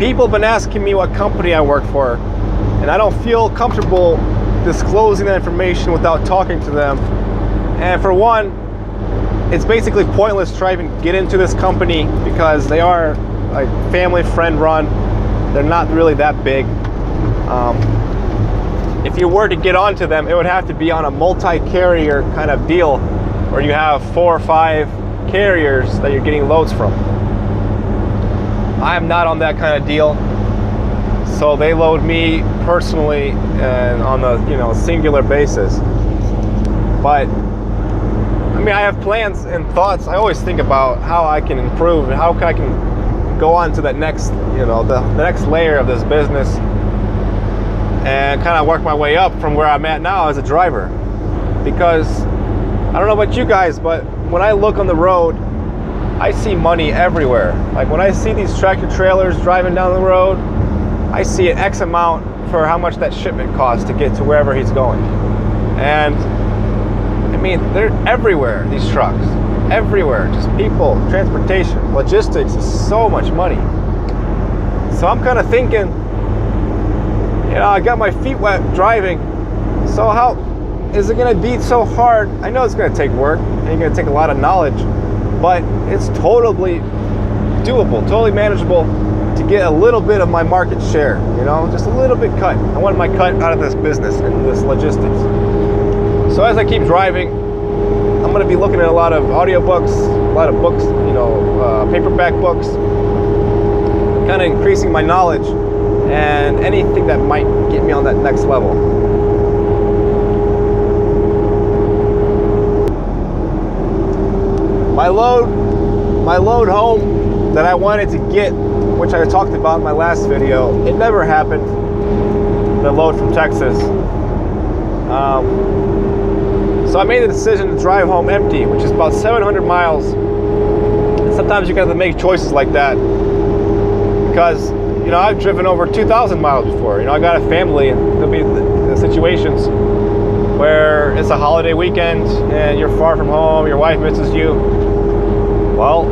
people have been asking me what company I work for, and I don't feel comfortable disclosing that information without talking to them. And for one, it's basically pointless trying to get into this company because they are like family friend run. They're not really that big. If you were to get onto them, it would have to be on a multi-carrier kind of deal where you have 4 or 5 carriers that you're getting loads from. I am not on that kind of deal, so they load me personally and on a singular basis. But I mean, I have plans and thoughts. I always think about how I can improve and how I can go on to that next, the next layer of this business and kind of work my way up from where I'm at now as a driver. Because I don't know about you guys, but when I look on the road, I see money everywhere. Like when I see these tractor trailers driving down the road, I see an X amount for how much that shipment costs to get to wherever he's going. And I mean, they're everywhere, these trucks. Everywhere. Just people, transportation, logistics is so much money. So I'm kind of thinking, I got my feet wet driving. So how is it going to be so hard? I know it's going to take work and it's going to take a lot of knowledge, but it's totally doable, totally manageable to get a little bit of my market share, just a little bit cut. I want my cut out of this business and this logistics. So as I keep driving, I'm going to be looking at a lot of audiobooks, a lot of books, paperback books, kind of increasing my knowledge and anything that might get me on that next level. My load home that I wanted to get, which I talked about in my last video, it never happened. The load from Texas. So I made the decision to drive home empty, which is about 700 miles. And sometimes you got to make choices like that because, I've driven over 2,000 miles before. I got a family, and there'll be situations where it's a holiday weekend and you're far from home, your wife misses you. Well,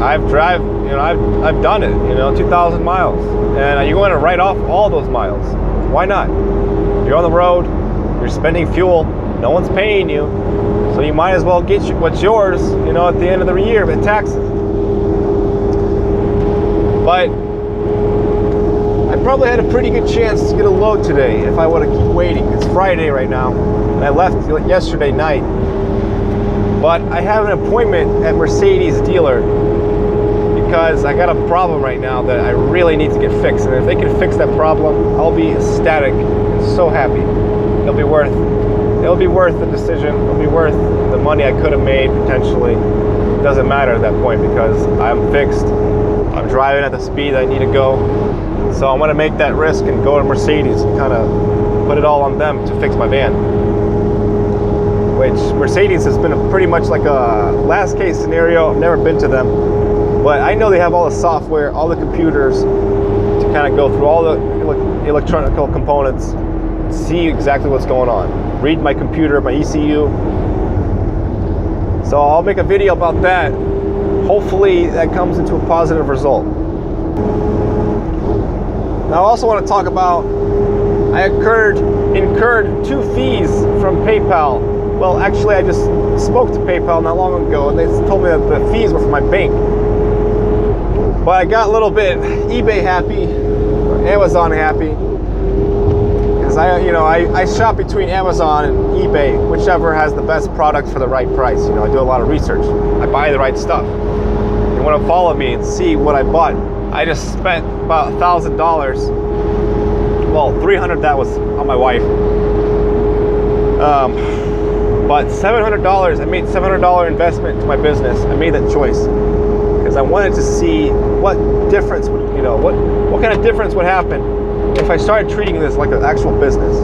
I've done it, 2,000 miles. And you're going to write off all those miles. Why not? You're on the road, you're spending fuel, no one's paying you, so you might as well get what's yours, at the end of the year with taxes. But I probably had a pretty good chance to get a load today if I would have keep waiting. It's Friday right now, and I left yesterday night. But I have an appointment at Mercedes dealer because I got a problem right now that I really need to get fixed. And if they can fix that problem, I'll be ecstatic and so happy. It'll be worth the decision. It'll be worth the money I could have made potentially. It doesn't matter at that point because I'm fixed. I'm driving at the speed I need to go. So I'm going to make that risk and go to Mercedes and kind of put it all on them to fix my van. Which Mercedes has been pretty much like a last case scenario. I've never been to them, but I know they have all the software, all the computers to kind of go through all the electronic components, see exactly what's going on, read my computer, my ECU. So I'll make a video about that. Hopefully that comes into a positive result. Now I also want to talk about I incurred 2 fees from PayPal. Well, actually, I just spoke to PayPal not long ago, and they told me that the fees were for my bank. But I got a little bit eBay happy, or Amazon happy, because I shop between Amazon and eBay, whichever has the best product for the right price. I do a lot of research. I buy the right stuff. You want to follow me and see what I bought? I just spent about $1,000. Well, $300 that was on my wife. But $700, I made $700 investment to my business. I made that choice because I wanted to see what difference would, what kind of difference would happen if I started treating this like an actual business.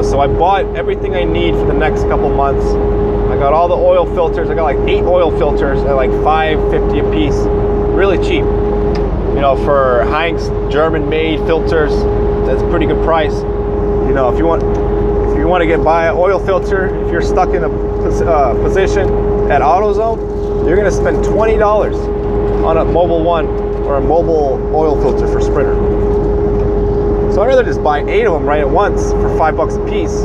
So I bought everything I need for the next couple months. I got all the oil filters. I got like 8 oil filters at like $5.50 a piece, really cheap. For Heinz German-made filters, that's a pretty good price. If you want to buy an oil filter, if you're stuck in a position at AutoZone, you're going to spend $20 on a Mobile One or a mobile oil filter for Sprinter. So I'd rather just buy 8 of them right at once for $5 a piece,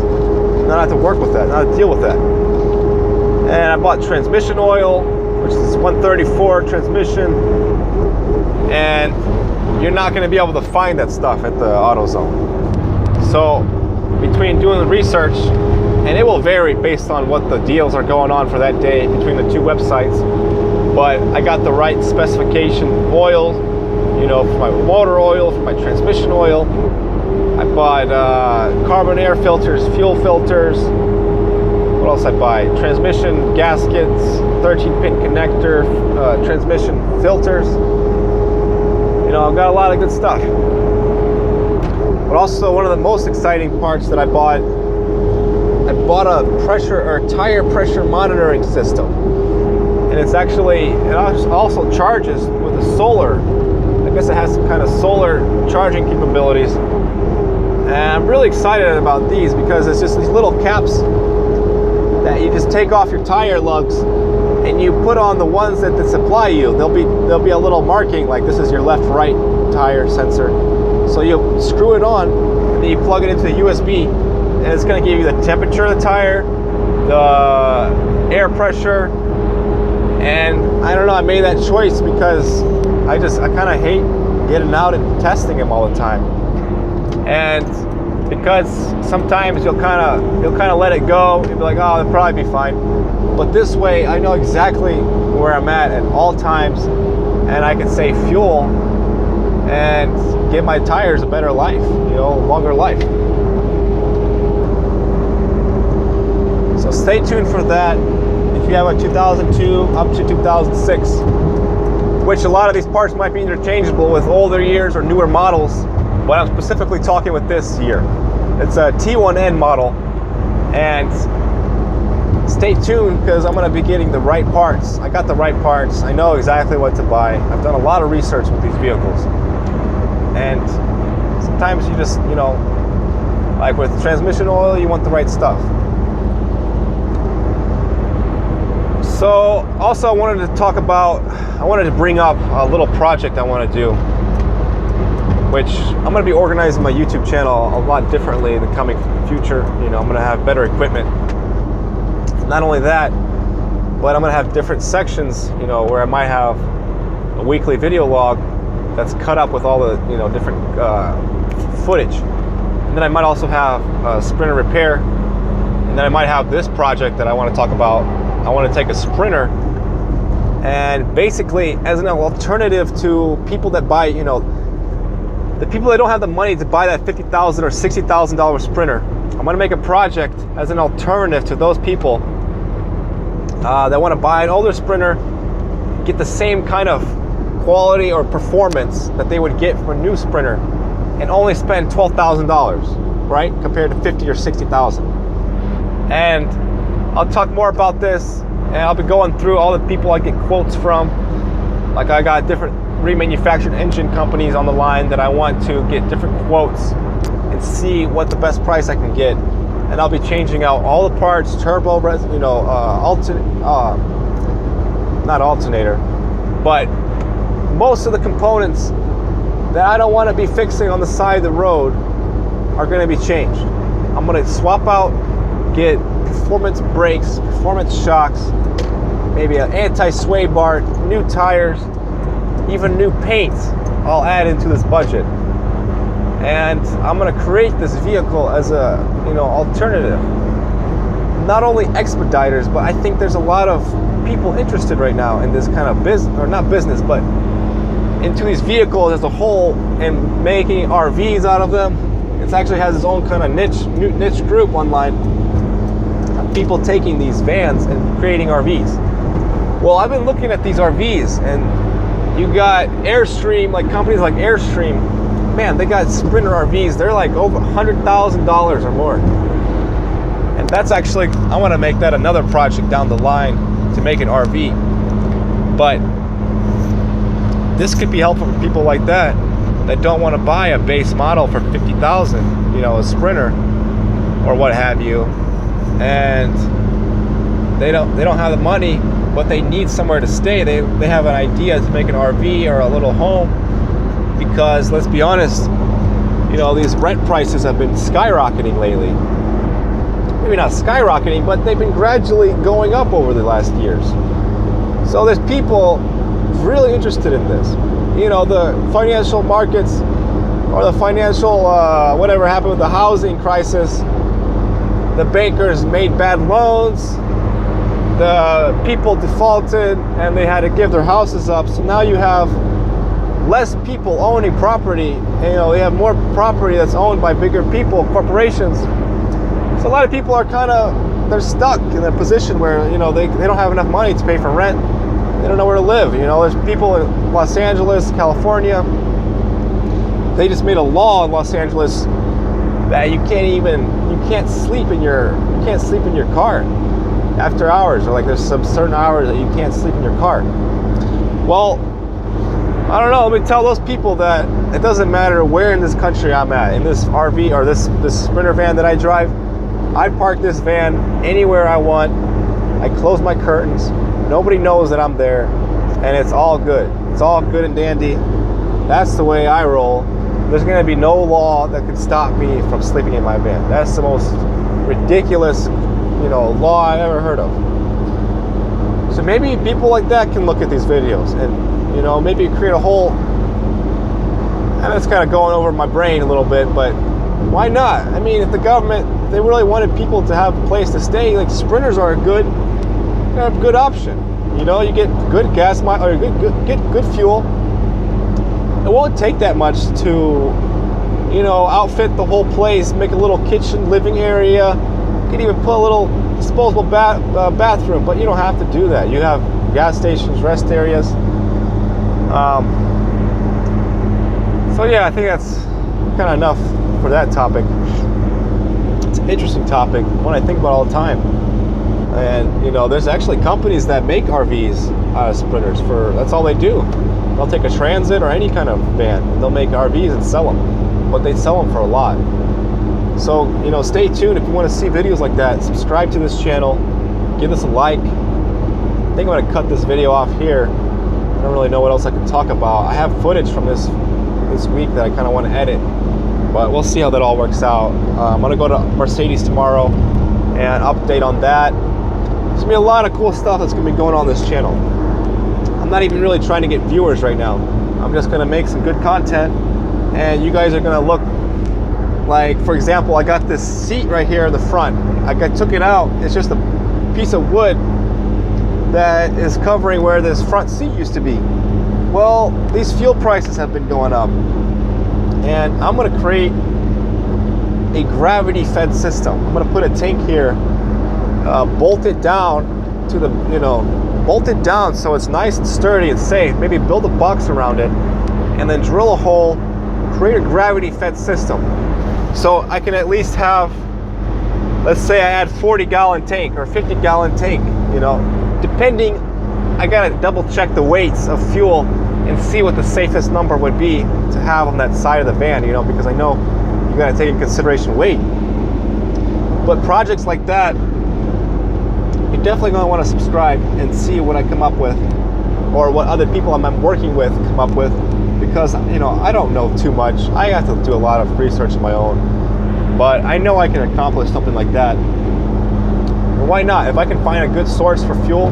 not have to work with that, not have to deal with that. And I bought transmission oil, which is 134 transmission, and you're not going to be able to find that stuff at the AutoZone. So between doing the research, and it will vary based on what the deals are going on for that day between the two websites, but I got the right specification oil, you know, for my motor oil, for my transmission oil. I bought carbon air filters, fuel filters. What else I buy? Transmission gaskets, 13-pin connector, transmission filters. You know, I've got a lot of good stuff. But also one of the most exciting parts that I bought a pressure or tire pressure monitoring system. And it's actually, it also charges with a solar. I guess it has some kind of solar charging capabilities. And I'm really excited about these because it's just these little caps that you just take off your tire lugs and you put on the ones that supply you. There'll be a little marking like this is your left-right tire sensor. So you screw it on and then you plug it into the USB and it's going to give you the temperature of the tire, the air pressure, and I don't know, I made that choice because I kind of hate getting out and testing them all the time. And because sometimes you'll kind of let it go and be like, oh, it'll probably be fine. But this way, I know exactly where I'm at all times, and I can save fuel and give my tires a better life, you know, longer life. So stay tuned for that. If you have a 2002 up to 2006, which a lot of these parts might be interchangeable with older years or newer models, but I'm specifically talking with this year. It's a T1N model, and stay tuned because I'm going to be getting the right parts. I got the right parts. I know exactly what to buy. I've done a lot of research with these vehicles, and sometimes you just, you know, like with transmission oil, you want the right stuff. So also I wanted to bring up a little project I want to do, which I'm going to be organizing my YouTube channel a lot differently in the coming future. You know, I'm going to have better equipment. Not only that, but I'm going to have different sections, you know, where I might have a weekly video log that's cut up with all the, you know, different footage. And then I might also have a Sprinter repair. And then I might have this project that I want to talk about. I want to take a Sprinter and basically as an alternative to people that buy, you know, the people that don't have the money to buy that $50,000 or $60,000 Sprinter. I'm going to make a project as an alternative to those people that want to buy an older Sprinter, get the same kind of quality or performance that they would get from a new Sprinter, and only spend $12,000, right, compared to $50,000 or $60,000. And I'll talk more about this, and I'll be going through all the people I get quotes from. Like I got different remanufactured engine companies on the line that I want to get different quotes and see what the best price I can get. And I'll be changing out all the parts, turbo, you know, not alternator, but most of the components that I don't want to be fixing on the side of the road are going to be changed. I'm going to swap out, get performance brakes, performance shocks, maybe an anti-sway bar, new tires, even new paint. I'll add into this budget. And I'm going to create this vehicle as a, you know, alternative. Not only expediters, but I think there's a lot of people interested right now in this kind of business, or not business, but into these vehicles as a whole and making RVs out of them. It actually has its own kind of niche group online of people taking these vans and creating RVs. Well, I've been looking at these RVs, and you got Airstream, like companies like Airstream. Man, they got Sprinter RVs. They're like over $100,000 or more. And that's actually, I want to make that another project down the line to make an RV. But this could be helpful for people like that don't want to buy a base model for $50,000, you know, a Sprinter or what have you, and they don't have the money but they need somewhere to stay. They have an idea to make an RV or a little home, because let's be honest, you know, these rent prices have been skyrocketing lately. Maybe not skyrocketing, but they've been gradually going up over the last years. So there's people really interested in this. You know, the financial markets, or the financial, whatever happened with the housing crisis, the bankers made bad loans, the people defaulted, and they had to give their houses up. So now you have less people owning property. And, you know, they have more property that's owned by bigger people, corporations. So a lot of people are they're stuck in a position where, you know, they don't have enough money to pay for rent. They don't know where to live. You know, there's people in Los Angeles, California. They just made a law in Los Angeles that you can't sleep in your car after hours, or like there's some certain hours that you can't sleep in your car. Well, I don't know, let me tell those people that it doesn't matter where in this country I'm at, in this RV or this Sprinter van that I drive. I park this van anywhere I want. I close my curtains. Nobody knows that I'm there, and it's all good. It's all good and dandy. That's the way I roll. There's going to be no law that can stop me from sleeping in my van. That's the most ridiculous, you know, law I've ever heard of. So maybe people like that can look at these videos and, you know, maybe create a whole, and it's kind of going over my brain a little bit, but why not? I mean, if the government, if they really wanted people to have a place to stay, like Sprinters are a good option. You know, you get good gas mileage, or get good fuel. It won't take that much to, you know, outfit the whole place, make a little kitchen, living area. You can even put a little disposable bathroom, but you don't have to do that. You have gas stations, rest areas. So yeah, I think that's kind of enough for that topic. It's an interesting topic, one I think about all the time. And, you know, there's actually companies that make RVs out of Sprinters. That's all they do. They'll take a Transit or any kind of van, and they'll make RVs and sell them. But they sell them for a lot. So, you know, stay tuned if you want to see videos like that. Subscribe to this channel. Give us a like. I think I'm going to cut this video off here. I don't really know what else I can talk about. I have footage from this week that I kind of want to edit, but we'll see how that all works out. I'm going to go to Mercedes tomorrow and update on that. There's going to be a lot of cool stuff that's going to be going on this channel. I'm not even really trying to get viewers right now. I'm just going to make some good content, and you guys are going to look like, for example, I got this seat right here in the front. I took it out. It's just a piece of wood that is covering where this front seat used to be. Well, these fuel prices have been going up, and I'm going to create a gravity fed system. I'm going to put a tank here, bolt it down to the, you know, bolt it down so it's nice and sturdy and safe. Maybe build a box around it, and then drill a hole, create a gravity fed system. So I can at least have, let's say I add 40-gallon tank or 50-gallon tank, you know, depending. I gotta double check the weights of fuel and see what the safest number would be to have on that side of the van, you know, because I know you gotta take in consideration weight. But projects like that, you're definitely gonna wanna subscribe and see what I come up with, or what other people I'm working with come up with, because, you know, I don't know too much. I have to do a lot of research of my own, but I know I can accomplish something like that. And why not? If I can find a good source for fuel,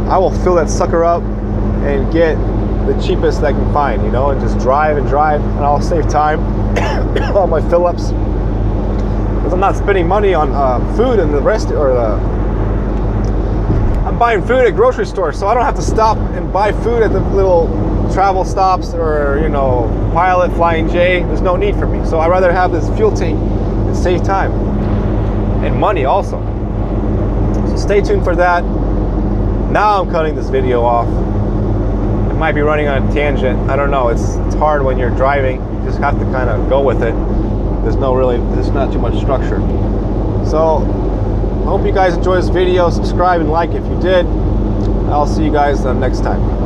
I will fill that sucker up and get the cheapest I can find, you know, and just drive, and I'll save time on my fill-ups, because I'm not spending money on food and the rest, or I'm buying food at grocery stores, so I don't have to stop and buy food at the little travel stops, or, you know, Pilot, Flying J. There's no need for me. So I'd rather have this fuel tank and save time and money also. So stay tuned for that. Now I'm cutting this video off. It might be running on a tangent. I don't know. It's hard when you're driving. You just have to kind of go with it. There's not too much structure. So I hope you guys enjoy this video. Subscribe and like if you did. I'll see you guys next time.